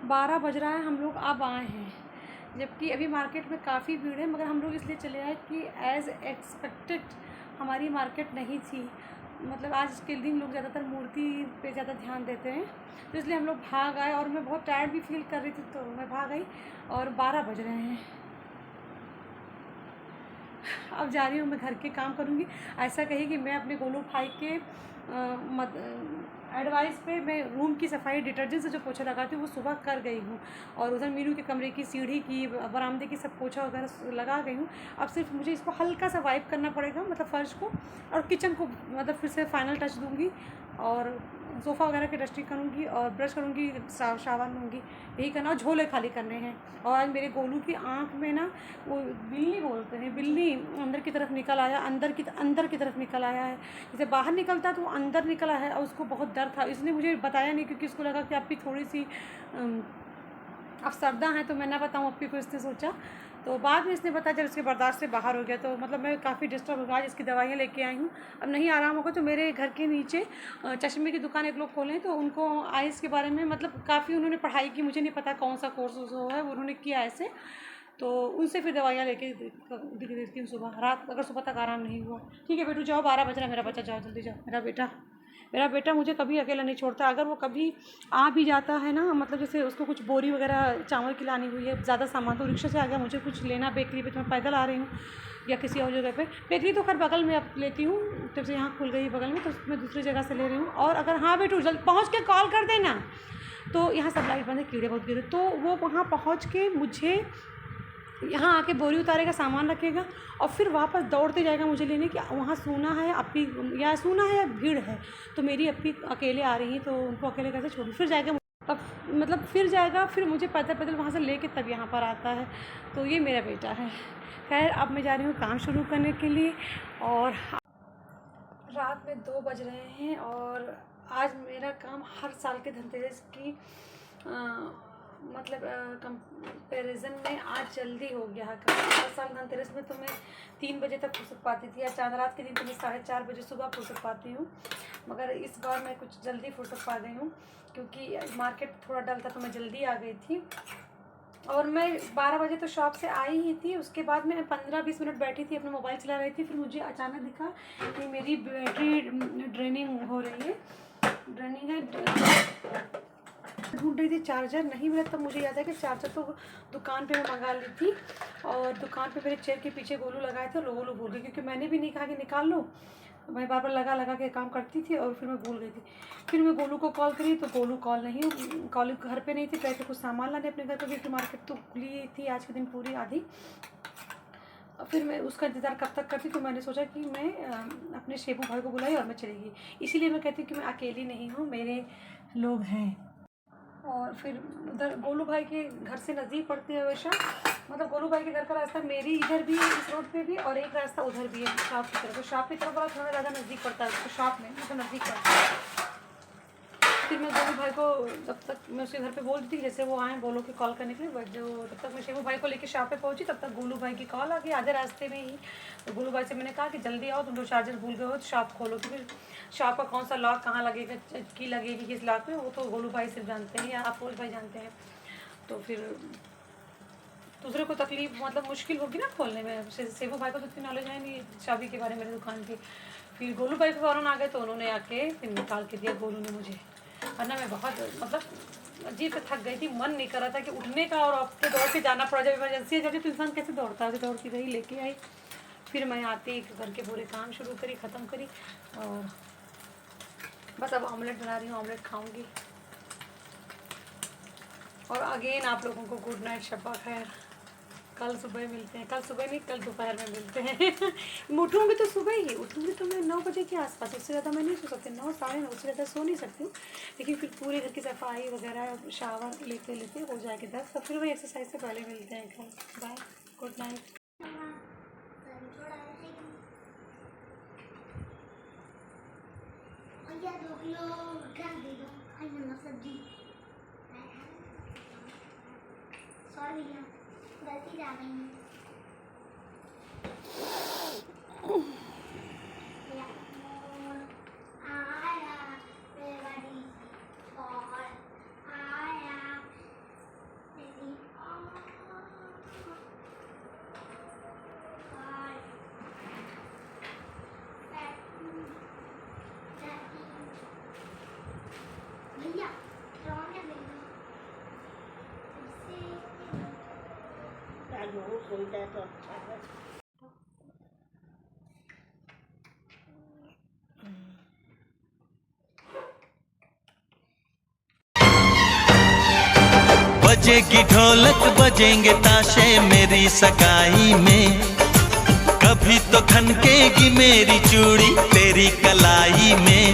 12 बज रहा है, हम लोग अब आए हैं, जबकि अभी मार्केट में काफ़ी भीड़ है, मगर हम लोग इसलिए चले आए कि एज़ एक्सपेक्टेड हमारी मार्केट नहीं थी। मतलब आज के दिन लोग ज़्यादातर मूर्ति पे ज़्यादा ध्यान देते हैं, तो इसलिए हम लोग भाग आए और मैं बहुत टायर्ड भी फील कर रही थी, तो मैं भाग आई और 12 बज रहे हैं। अब जा रही हूँ, मैं घर के काम करूँगी। ऐसा कही कि मैं अपने गोलू भाई के एडवाइस पे मैं रूम की सफाई डिटर्जेंट से जो पोछा लगाती हूँ वो सुबह कर गई हूँ, और उधर मीनू के कमरे की सीढ़ी की बरामदे की सब पोछा वगैरह लगा गई हूँ। अब सिर्फ मुझे इसको हल्का सा वाइप करना पड़ेगा, मतलब फ़र्श को, और किचन को मतलब फिर से फाइनल टच दूँगी, और सोफ़ा वगैरह की डस्टिंग करूँगी और ब्रश करूँगी, सावन लूँगी, यही करना, और झोले खाली करने हैं। और आज मेरे गोलू की आँख में ना वो बिल्ली बोलते हैं, बिल्ली अंदर की तरफ निकल आया, अंदर की तरफ निकल आया है। जैसे बाहर निकलता तो वो अंदर निकला है, और उसको बहुत दर्द था। इसने मुझे बताया नहीं, क्योंकि उसको लगा कि आपकी थोड़ी सी अफसरदा हैं, तो मैं ना बताऊँ आपकी को, इसने सोचा। तो बाद में इसने बताया जब इसके बर्दाश्त से बाहर हो गया, तो मतलब मैं काफ़ी डिस्टर्ब हो गया। आज इसकी दवाइयाँ लेके आई हूँ, अब नहीं आराम होगा तो मेरे घर के नीचे चश्मे की दुकान एक लोग खोले हैं, तो उनको आइज़ के बारे में मतलब काफ़ी उन्होंने पढ़ाई की, मुझे नहीं पता कौन सा कोर्स है उन्होंने किया ऐसे, तो उनसे फिर दवाइयाँ लेके दिख देती हूँ सुबह, रात अगर सुबह तक आराम नहीं हुआ। ठीक है बेटू, जाओ, 12 बज रहा है, मेरा बच्चा, जाओ जल्दी जाओ। मेरा बेटा मुझे कभी अकेला नहीं छोड़ता। अगर वो कभी आ भी जाता है ना, मतलब जैसे उसको कुछ बोरी वगैरह चावल की लानी हुई है, ज़्यादा सामान, तो रिक्शा से आ गया, मुझे कुछ लेना बेकरी पे, तो मैं पैदल आ रही हूँ या किसी और जगह पे। बेकरी तो खैर बगल में अब लेती हूँ, जब से यहाँ खुल गई बगल में, तो मैं दूसरी जगह से ले रही हूँ। और अगर हाँ बेटू जल्द पहुँच के कॉल कर देना, तो यहाँ सब लाइट बंद है, कीड़े बहुत गिरे, तो वो वहाँ पहुँच के मुझे यहाँ आके बोरी उतारेगा, सामान रखेगा, और फिर वापस दौड़ते जाएगा मुझे लेने कि वहाँ सूना है, अपी या सूना है या भीड़ है, तो मेरी अपी अकेले आ रही है, तो उनको अकेले कैसे छोड़ूँ। फिर जाएगा, तब मतलब फिर जाएगा, फिर मुझे पैदल पैदल वहाँ से लेके तब यहाँ पर आता है। तो ये मेरा बेटा है। खैर अब मैं जा रही हूँ काम शुरू करने के लिए, और रात में 2 बज रहे हैं, और आज मेरा काम हर साल के धनतेरस की मतलब कंपेरिजन में आज जल्दी हो गया है। हर साल धनतेरस में तो मैं 3 बजे तक फुर्सत पाती थी, या चांद रात के दिन तो मैं 4:30 बजे सुबह फुर्सत पाती हूँ, मगर इस बार मैं कुछ जल्दी फुर्सत पा गई हूँ, क्योंकि मार्केट थोड़ा डल था तो मैं जल्दी आ गई थी। और मैं 12 बजे तो शॉप से आई ही थी, उसके बाद मैं 15-20 मिनट बैठी थी, अपना मोबाइल चला रही थी, फिर मुझे अचानक दिखा कि मेरी बैटरी ड्रेनिंग हो रही है, ड्रेनिंग है। ढूंढ रही थी चार्जर, नहीं मिला, तब मुझे याद है कि चार्जर तो दुकान पे मैं मंगा ली थी, और दुकान पे मेरे चेयर के पीछे गोलू लगाए थे, गोलू भूल गई, क्योंकि मैंने भी नहीं कहा कि निकाल लो, मैं बार बार लगा लगा के काम करती थी, और फिर मैं भूल गई थी। फिर मैं गोलू को कॉल करी, तो गोलू कॉल घर पे नहीं थी, गए थे कुछ सामान लाने अपने घर पर, क्योंकि मार्केट तो खुली थी आज के दिन पूरी आधी। फिर मैं उसका इंतज़ार कब तक करती, तो मैंने सोचा कि मैं अपने शेबू भाई को बुलाई और मैं चली गई। इसीलिए मैं कहती हूँ कि मैं अकेली नहीं हूँ, मेरे लोग हैं। और फिर उधर गोलू भाई के घर से नज़दीक पड़ती है हमेशा, मतलब गोलू भाई के घर का रास्ता मेरी इधर भी है, इस रोड पे भी, और एक रास्ता उधर भी है शॉप की तरफ। शॉप की तरफ वाला थोड़ा ज़्यादा नज़दीक पड़ता है उसको, शॉप में मतलब नज़दीक पड़ता है। फिर मैं गोलू भाई को, जब तक मैं उसके घर पे बोल दी थी जैसे वो आए बोलो कि कॉल करने के लिए, बट जो तब तक मैं शेबू भाई को लेके शॉप पे पहुंची, तब तक गोलू भाई की कॉल आ गई आधे रास्ते में ही। तो गोलू भाई से मैंने कहा कि जल्दी आओ, तुम लोग चार्जर भूल गए हो तो शॉप खोलो, क्योंकि शॉप का कौन सा लॉक कहाँ लगेगा, की लगेगी किस लॉक में, वो तो गोलू भाई सिर्फ जानते हैं, या अफरोज भाई जानते हैं। तो फिर दूसरे को तकलीफ मतलब मुश्किल होगी ना खोलने में, सेबू भाई को तो इतनी नॉलेज है नहीं चाबी के बारे में मेरी दुकान की। फिर गोलू भाई फ़ौरन आ गए, तो उन्होंने आके फिर निकाल के दिया गोलू ने मुझे, वरना मैं बहुत मतलब अजीब से थक गई थी, मन नहीं कर रहा था कि उठने का, और अब तो दौड़ के जाना पड़ा, जब इमरजेंसी है जब तो इंसान कैसे दौड़ता है, दौड़ के गई लेके आई। फिर मैं आते घर के पूरे काम शुरू करी, ख़त्म करी, और बस अब ऑमलेट बना रही हूँ, ऑमलेट खाऊंगी। और अगेन आप लोगों को गुड नाइट, शब्बा खैर। कल सुबह मिलते हैं, कल सुबह नहीं, कल दोपहर में मिलते हैं। उठूँगी तो सुबह ही उठूँगी, तो मैं 9 बजे के आसपास, उससे ज़्यादा मैं नहीं सो सकती, 9 साढ़े 9 से ज़्यादा सो नहीं सकती हूँ, लेकिन फिर पूरे घर की सफाई वगैरह शावर लेते लेते हो जाएगी 10, तो फिर वही एक्सरसाइज से पहले मिलते हैं कल। Bye, good night. सॉरी भैया, गलती से आ गई। आया मेरा डी और आया सुनते हैं तो अच्छा है। बजेगी ढोलक बजेंगे ताशे मेरी सगाई में, कभी तो खनकेगी मेरी चूड़ी तेरी कलाई में।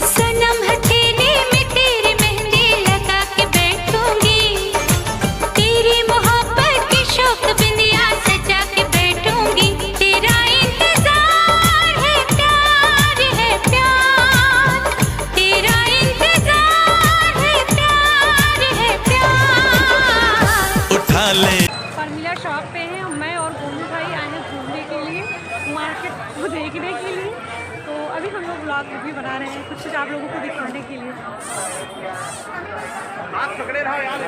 सनम हथेली में तेरी मेहंदी लगा के बैठूंगी, तेरी मोहब्बत की शौक बिंदिया सजा के बैठूंगी। तेरा इंतजार है प्यार, है प्यार, तेरा इंतजार है प्यार, है प्यार। उठा ले फॉर्मूला शॉप पे हैं मैं और गोलू भाई आए हैं घूमने के लिए, मार्केट को देखने के लिए। तो अभी हम लोग ब्लॉग भी बना रहे हैं कुछ आप लोगों को दिखाने के लिए। हाथ पकड़े रहो यार।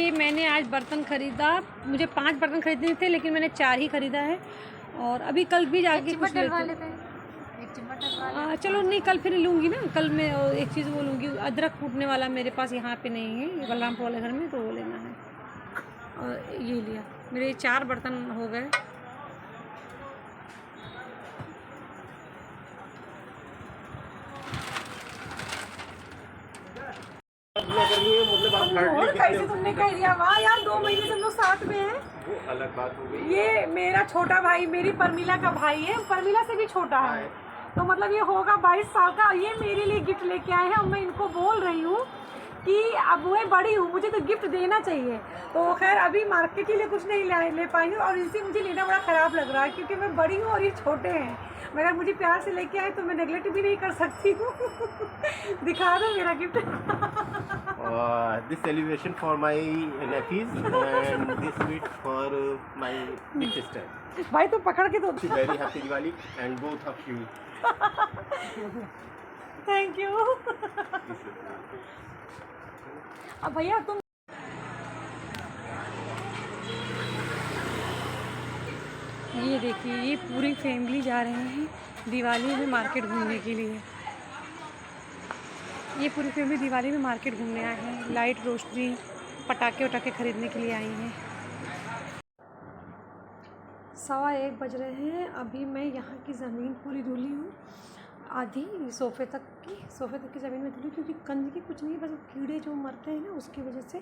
ये मैंने आज बर्तन ख़रीदा, मुझे 5 बर्तन खरीदने थे लेकिन मैंने 4 ही ख़रीदा है। और अभी कल भी जाके कुछ लेते चलो नहीं, कल फिर लूँगी ना। कल मैं एक चीज़ वो लूँगी, अदरक कूटने वाला मेरे पास यहाँ पे नहीं है, ये बलरामपुर वाले घर में, तो वो लेना है। और ये लिया, मेरे 4 बर्तन हो गए। मतलब आप और कैसे तुमने कह दिया, वाह यार 2 महीने से हम लोग साथ में हैं। वो अलग बात हो गई। ये मेरा छोटा भाई, मेरी परमिला का भाई है, परमिला से भी छोटा है, तो मतलब ये होगा 22 साल का। ये मेरे लिए गिफ्ट लेके आए हैं और मैं इनको बोल रही हूँ कि अब मैं बड़ी हूँ, मुझे तो गिफ्ट देना चाहिए। तो खैर अभी मार्केट के लिए कुछ नहीं ले पाएंगे और इनसे मुझे लेना बड़ा ख़राब लग रहा है क्योंकि मैं बड़ी हूँ और ये छोटे हैं। मगर मुझे प्यार से लेके आए तो मैं नेगलेक्ट भी नहीं कर सकती हूँ। दिखा दो मेरा gift. This celebration for my nephews and this sweet for my big sister. भाई तो पकड़ के दो। Very happy Diwali and both of you. Thank you. अब भैया तुम ये देखिए, ये पूरी फैमिली जा रहे हैं दिवाली में मार्केट घूमने के लिए। ये पूरी फैमिली दिवाली में मार्केट घूमने आए हैं, लाइट रोशनी पटाखे वटाखे खरीदने के लिए आई हैं। 1:15 बज रहे हैं। अभी मैं यहाँ की ज़मीन पूरी धुली हूँ, आधी सोफ़े तक की ज़मीन में धुली क्योंकि गंदगी कुछ नहीं, बस कीड़े जो मरते हैं ना उसकी वजह से।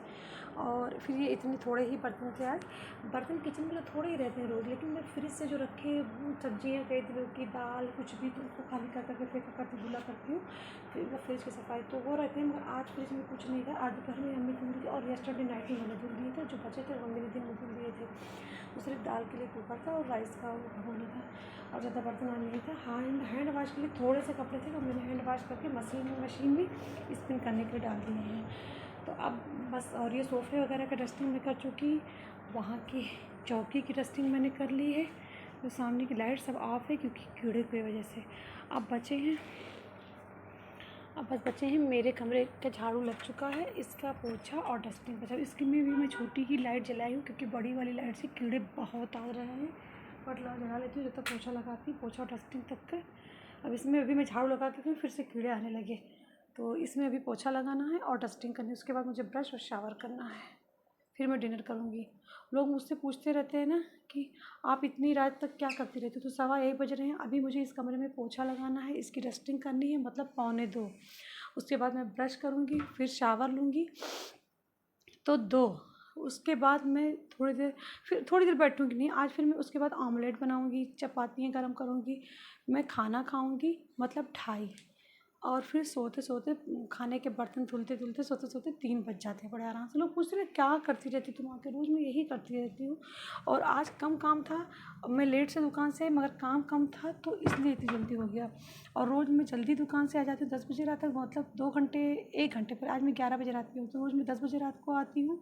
और फिर ये इतने थोड़े ही बर्तन थे आज। बर्तन किचन में थोड़े ही रहते हैं रोज़, लेकिन मैं फ्रिज से जो रखे सब्जियाँ कई तरह की, दाल कुछ भी, तो उसको खाली कर करके फेंका करती धुला करती हूँ। फिर वो फ्रिज की सफाई तो वो रहते हैं, मगर आज फ्रिज में कुछ नहीं था। आज दोपहर में अम्मी धुल दी और येस्टरडे नाइट में मैंने धुल दिए थे, जो बचे थे वो मेरे दिन में धुल दिए थे। तो सिर्फ दाल के लिए कुकर था और राइस का होना था और ज़्यादा बर्तन आज नहीं था। हैंड वाश के लिए थोड़े से कपड़े थे तो मैंने हैंड वाश करके मशीन में स्पिन करने के लिए डाल दिए हैं। तो अब बस, और ये सोफ़े वगैरह का डस्टिंग मैं कर चुकी, वहाँ की चौकी की डस्टिंग मैंने कर ली है। तो सामने की लाइट सब ऑफ है क्योंकि कीड़े की वजह से। अब बस बचे हैं मेरे कमरे का झाड़ू लग चुका है, इसका पोछा और डस्टिंग बचा। इसकी में भी मैं छोटी ही लाइट जलाई हूँ क्योंकि बड़ी वाली लाइट से कीड़े बहुत आ रहे हैं। बट जला लेती हूँ जब तक पोछा लगाती हूँ, पोछा और डस्टिंग तक का। अब इसमें अभी मैं झाड़ू लगा के फिर से कीड़े आने लगे, तो इसमें अभी पोछा लगाना है और डस्टिंग करनी है। उसके बाद मुझे ब्रश और शावर करना है, फिर मैं डिनर करूँगी। लोग मुझसे पूछते रहते हैं ना कि आप इतनी रात तक क्या करती रहती हो, तो 1:15 बज रहे हैं। अभी मुझे इस कमरे में पोछा लगाना है, इसकी डस्टिंग करनी है, मतलब 1:45। उसके बाद मैं ब्रश करूँगी, फिर शावर लूँगी तो 2। उसके बाद मैं थोड़ी देर बैठूँगी नहीं आज। फिर मैं उसके बाद ऑमलेट बनाऊँगी, चपातियाँ गरम करूँगी, मैं खाना खाऊँगी, मतलब 2:30। और फिर सोते सोते खाने के बर्तन धुलते सोते 3 बज जाते हैं बड़े आराम से। लोग पूछ रहे क्या करती रहती तुम आके, रोज़ मैं यही करती रहती हूँ। और आज कम काम था, मैं लेट से दुकान से, मगर काम कम था तो इसलिए इतनी जल्दी हो गया। और रोज़ मैं जल्दी दुकान से आ जाती हूँ 10 बजे रात तक, मतलब 2 घंटे 1 घंटे पर। आज मैं 11 बजे रात की हूँ, तो रोज़ मैं 10 बजे रात को आती हूँ।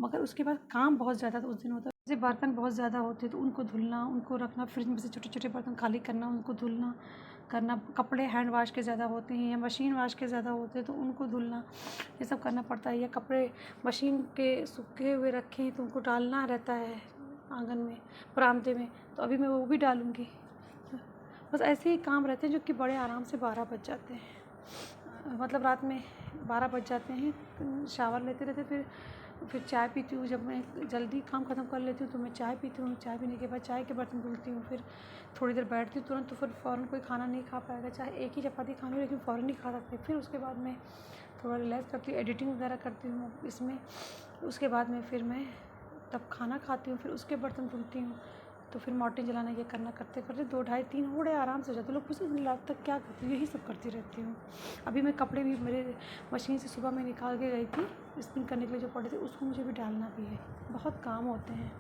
मगर उसके बाद काम बहुत ज़्यादा उस दिन होता है, जैसे बर्तन बहुत ज़्यादा होते तो उनको धुलना, उनको रखना, फ्रिज में से छोटे छोटे बर्तन खाली करना, उनको धुलना करना। कपड़े हैंड वाश के ज़्यादा होते हैं या मशीन वाश के ज़्यादा होते हैं तो उनको धुलना, ये सब करना पड़ता है। या कपड़े मशीन के सूखे हुए रखे हैं तो उनको डालना रहता है आंगन में, बरामदे में, तो अभी मैं वो भी डालूँगी। बस ऐसे ही काम रहते हैं जो कि बड़े आराम से 12 बज जाते हैं, मतलब रात में 12 बज जाते हैं। शावर लेते रहते, फिर चाय पीती हूँ। जब मैं जल्दी काम ख़त्म कर लेती हूँ तो मैं चाय पीती हूँ। चाय पीने के बाद चाय के बर्तन धुलती हूँ, फिर थोड़ी देर बैठती हूँ तुरंत, तो फिर फ़ौरन कोई खाना नहीं खा पाएगा। चाहे एक ही चपाती खानी हो लेकिन फ़ौरन नहीं खा सकते। फिर उसके बाद मैं थोड़ा रिलैक्स करती हूँ, एडिटिंग वगैरह करती हूँ इसमें। उसके बाद में फिर मैं तब खाना खाती हूँ, फिर उसके बर्तन धुलती हूँ, तो फिर मोर्टिन जलाना ये करना करते करते 2 ढाई 3 बड़े आराम से हो जाते। लोग पूछते हैं रात तक क्या करती हूँ, यही सब करती रहती हूँ। अभी मैं कपड़े भी मेरे मशीन से सुबह में निकाल के गई थी, स्पिन करने के लिए जो पड़े थे उसको मुझे भी डालना भी है। बहुत काम होते हैं।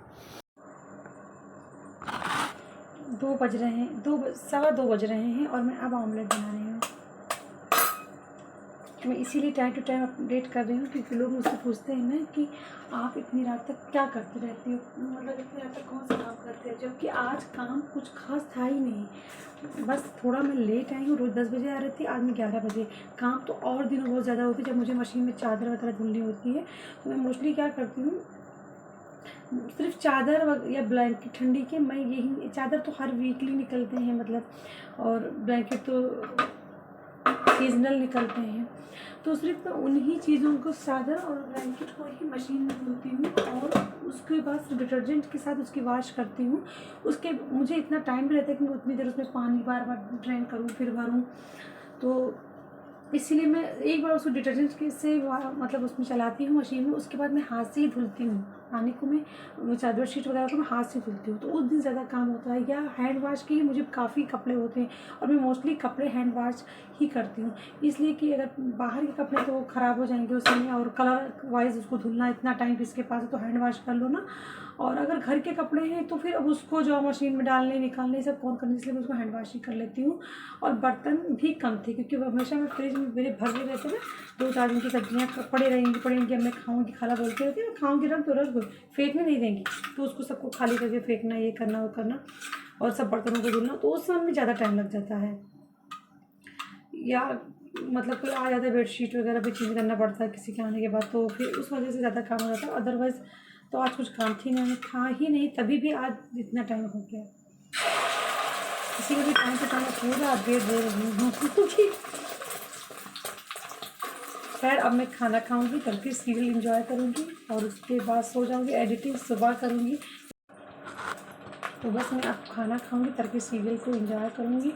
2 बज रहे हैं, 2:15 बज रहे हैं और मैं अब ऑमलेट बना रही हूँ। मैं इसीलिए टाइम टू टाइम अपडेट कर रही हूँ, क्योंकि लोग मुझसे पूछते हैं ना कि आप इतनी रात तक क्या करती रहती हो, मतलब इतनी रात तक कौन सा काम करते हो, जबकि आज काम कुछ खास था ही नहीं। बस थोड़ा मैं लेट आई हूँ, रोज़ 10 बजे आ रही थी, आज मैं 11 बजे। काम तो और दिनों बहुत ज़्यादा होती है, जब मुझे मशीन में चादर वगैरह धुलनी होती है तो मैं मोस्टली क्या करती हूँ, सिर्फ चादर या ब्लैंकेट ठंडी के, मैं यही चादर तो हर वीकली निकलते हैं मतलब, और ब्लैंकेट तो सीजनल निकलते हैं, तो सिर्फ मैं उन्हीं चीज़ों को, चादर और ब्लैंकेट को ही मशीन में धुलती हूँ और उसके बाद डिटर्जेंट के साथ उसकी वॉश करती हूँ। उसके मुझे इतना टाइम भी रहता है कि मैं उतनी देर उसमें पानी बार बार ड्रेन करूँ फिर भरूँ, तो इसीलिए मैं एक बार उसको डिटर्जेंट से मतलब उसमें चलाती हूँ मशीन में, उसके बाद मैं हाथ से ही धुलती हूँ पानी को, मैं चादर शीट वगैरह को मैं हाथ से धुलती हूँ, तो उस दिन ज़्यादा काम होता है। या हैंड वाश की मुझे काफ़ी कपड़े होते हैं और मैं मोस्टली कपड़े हैंड वाश ही करती हूँ, इसलिए कि अगर बाहर के कपड़े तो ख़राब हो जाएंगे उसमें, और कलर वाइज उसको धुलना इतना टाइम किसके पास है, तो हैंड वाश कर लो ना। और अगर घर के कपड़े हैं तो फिर अब उसको जो मशीन में डालने निकालने सब कौन करने, इसलिए मैं उसको हैंड वाश ही कर लेती हूँ। और बर्तन भी कम थे, क्योंकि वो हमेशा मैं फ्रिज में मेरे भर रहे रहते ना, 2-4 दिन की सब्जियाँ पड़े रहेंगी, अब मैं खाऊँगी, खाला बोलते रहती है, मैं खाऊँगी रख दो रख दो, फेंकने नहीं देंगी, तो उसको सबको खाली करके फेंकना, ये करना वो करना, और सब बर्तनों को धुलना, तो उस समय में ज़्यादा टाइम लग जाता है। या मतलब कोई आ जाता है, बेडशीट वगैरह भी चेंज करना पड़ता है किसी के आने के बाद, तो फिर उस वजह से ज़्यादा काम हो जाता है। अदरवाइज़ तो आज कुछ काम था ही नहीं, तभी भी आज इतना टाइम हो गया। किसी का भी टाइम से टाइम पूरा अपडेट दे रही हूँ क्योंकि खैर अब मैं खाना खाऊंगी, तब फिर सीरियल एंजॉय करूंगी और उसके बाद सो जाऊंगी, एडिटिंग सुबह करूंगी। तो बस मैं अब खाना खाऊंगी, तब सीरियल को एंजॉय करूंगी,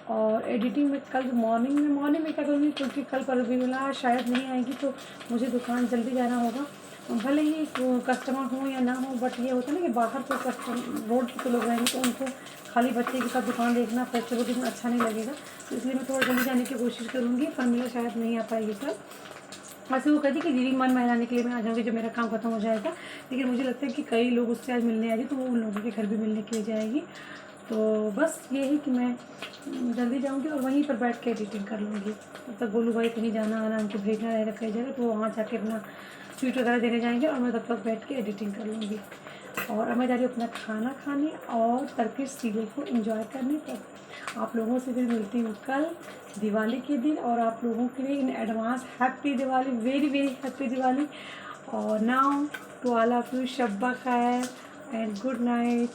और एडिटिंग में कल मॉर्निंग में क्या करूँगी, क्योंकि कल परवीना शायद नहीं आएगी, तो मुझे दुकान जल्दी जाना होगा, भले ही कस्टमर हो या ना हो, बट ये होता है ना कि बाहर तो कस्टमर रोड पे तो लोग रहेंगे, तो उनको खाली बच्चे के साथ दुकान देखना फेस्टिवल के दिन अच्छा नहीं लगेगा, तो इसलिए मैं थोड़ा जल्दी जाने की कोशिश करूँगी। परमीला शायद नहीं आ पाएगी कल, वैसे वो कहती कि दीदी मन बहलाने के लिए मैं आ जाऊँगी जब मेरा काम खत्म हो जाएगा, लेकिन मुझे लगता है कि कई लोग उससे आज मिलने आएंगे, तो वो उन लोगों के घर भी मिलने के लिए जाएगी। तो बस ये है कि मैं जल्दी जाऊंगी और वहीं पर बैठ के एडिटिंग कर लूँगी। तब तक गोलू भाई कहीं जाना आना उनको भेजना रहेगा कहीं जाएगा, तो वहाँ जाके अपना स्वीट वगैरह देने जाएंगे और मैं तब तक बैठ के एडिटिंग कर लूँगी। और अब मैं जा रही हूँ अपना खाना खाने और टर्किश सीरियल को एंजॉय करने। तक आप लोगों से फिर मिलती हूँ कल दिवाली के दिन, और आप लोगों के लिए इन advance happy Diwali, very very happy Diwali. और now to all of you शब खैर एंड गुड नाइट।